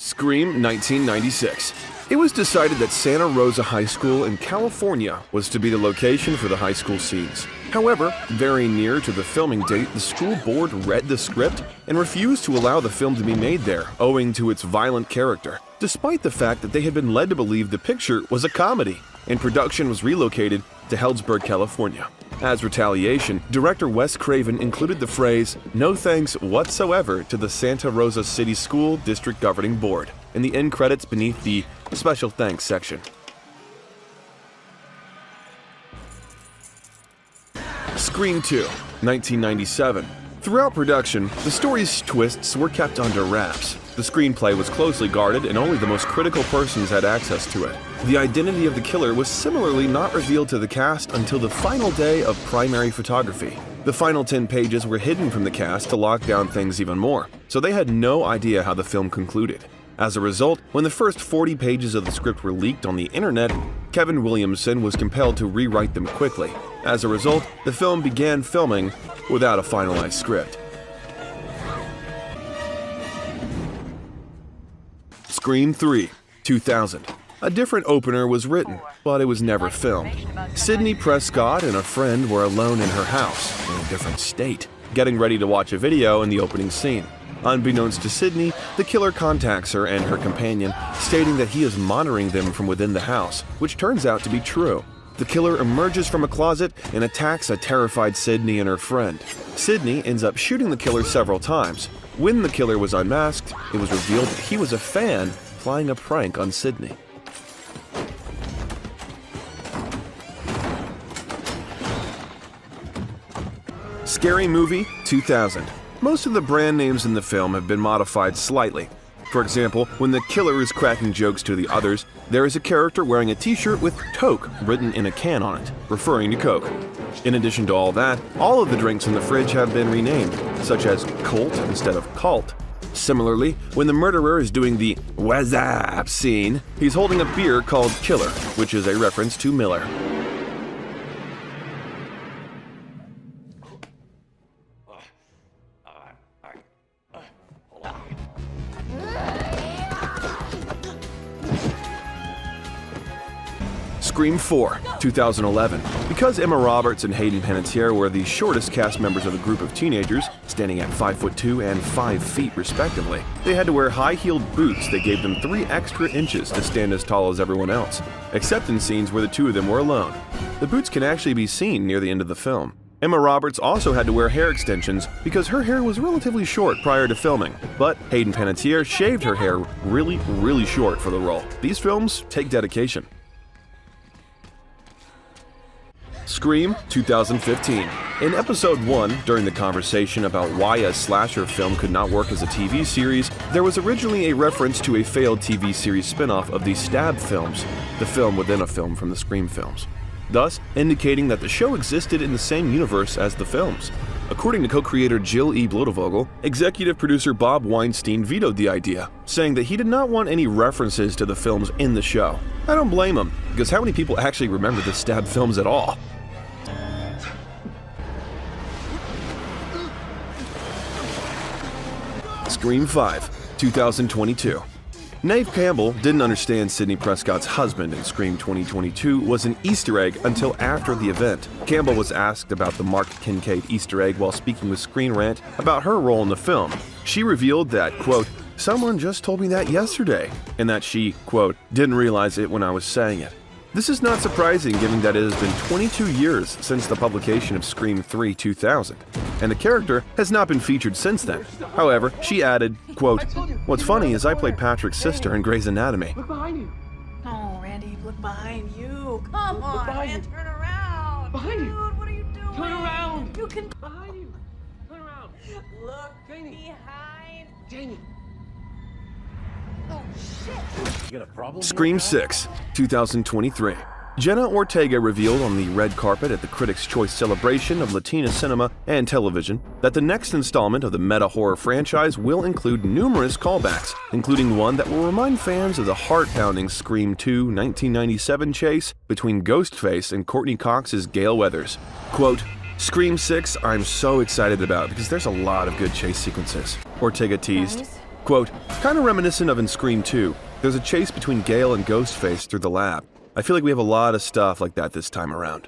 Scream 1996. It was decided that Santa Rosa High School in California was to be the location for the high school scenes. However, very near to the filming date, the school board read the script and refused to allow the film to be made there, owing to its violent character, despite the fact that they had been led to believe the picture was a comedy, and production was relocated to Healdsburg, California. As retaliation, director Wes Craven included the phrase, "No thanks whatsoever to the Santa Rosa City School District Governing Board," in the end credits beneath the special thanks section. Scream 2, 1997. Throughout production, the story's twists were kept under wraps. The screenplay was closely guarded and only the most critical persons had access to it. The identity of the killer was similarly not revealed to the cast until the final day of primary photography. The final 10 pages were hidden from the cast to lock down things even more, so they had no idea how the film concluded. As a result, when the first 40 pages of the script were leaked on the internet, Kevin Williamson was compelled to rewrite them quickly. As a result, the film began filming without a finalized script. Scream 3, 2000. A different opener was written, but it was never filmed. Sidney Prescott and a friend were alone in her house, in a different state, getting ready to watch a video in the opening scene. Unbeknownst to Sidney, the killer contacts her and her companion, stating that he is monitoring them from within the house, which turns out to be true. The killer emerges from a closet and attacks a terrified Sidney and her friend. Sidney ends up shooting the killer several times. When the killer was unmasked, it was revealed that he was a fan playing a prank on Sidney. Scary Movie 2000. Most of the brand names in the film have been modified slightly. For example, when the killer is cracking jokes to the others, there is a character wearing a t-shirt with Toke written in a can on it, referring to Coke. In addition to all that, all of the drinks in the fridge have been renamed, such as Colt instead of Cult. Similarly, when the murderer is doing the "What's up" scene, he's holding a beer called Killer, which is a reference to Miller. Scream 4, 2011. Because Emma Roberts and Hayden Panettiere were the shortest cast members of a group of teenagers, standing at 5'2" and 5 feet respectively, they had to wear high-heeled boots that gave them 3 extra inches to stand as tall as everyone else, except in scenes where the two of them were alone. The boots can actually be seen near the end of the film. Emma Roberts also had to wear hair extensions because her hair was relatively short prior to filming, but Hayden Panettiere shaved her hair really short for the role. These films take dedication. Scream 2015. In episode 1, during the conversation about why a slasher film could not work as a TV series, there was originally a reference to a failed TV series spin-off of the Stab films, the film within a film from the Scream films, thus indicating that the show existed in the same universe as the films. According to co-creator Jill E. Blodevogel, executive producer Bob Weinstein vetoed the idea, saying that he did not want any references to the films in the show. I don't blame him, because how many people actually remember the Stab films at all? Scream 5, 2022. Neve Campbell didn't understand Sidney Prescott's husband in Scream 2022 was an Easter egg until after the event. Campbell was asked about the Mark Kincaid Easter egg while speaking with Screen Rant about her role in the film. She revealed that, quote, "Someone just told me that yesterday," and that she, quote, "didn't realize it when I was saying it." This is not surprising given that it has been 22 years since the publication of Scream 3 2000, and the character has not been featured since then. However, she added, quote, "What's funny is I played Patrick's sister in Grey's Anatomy." Look behind you. Oh, Randy, look behind you. Come on, behind man, you. turn around. Behind Dude, you. what are you doing? Turn around. You can Behind you. Turn around. look Janie. behind. Janie. Oh, shit. Scream 6, 2023. Jenna Ortega revealed on the red carpet at the Critics' Choice celebration of Latina cinema and television that the next installment of the meta-horror franchise will include numerous callbacks, including one that will remind fans of the heart-pounding Scream 2 1997 chase between Ghostface and Courtney Cox's Gale Weathers. Quote, "Scream 6 I'm so excited about because there's a lot of good chase sequences," Ortega teased. Quote, kind of reminiscent of in Scream 2, there's a chase between Gale and Ghostface through the lab. I feel like we have a lot of stuff like that this time around.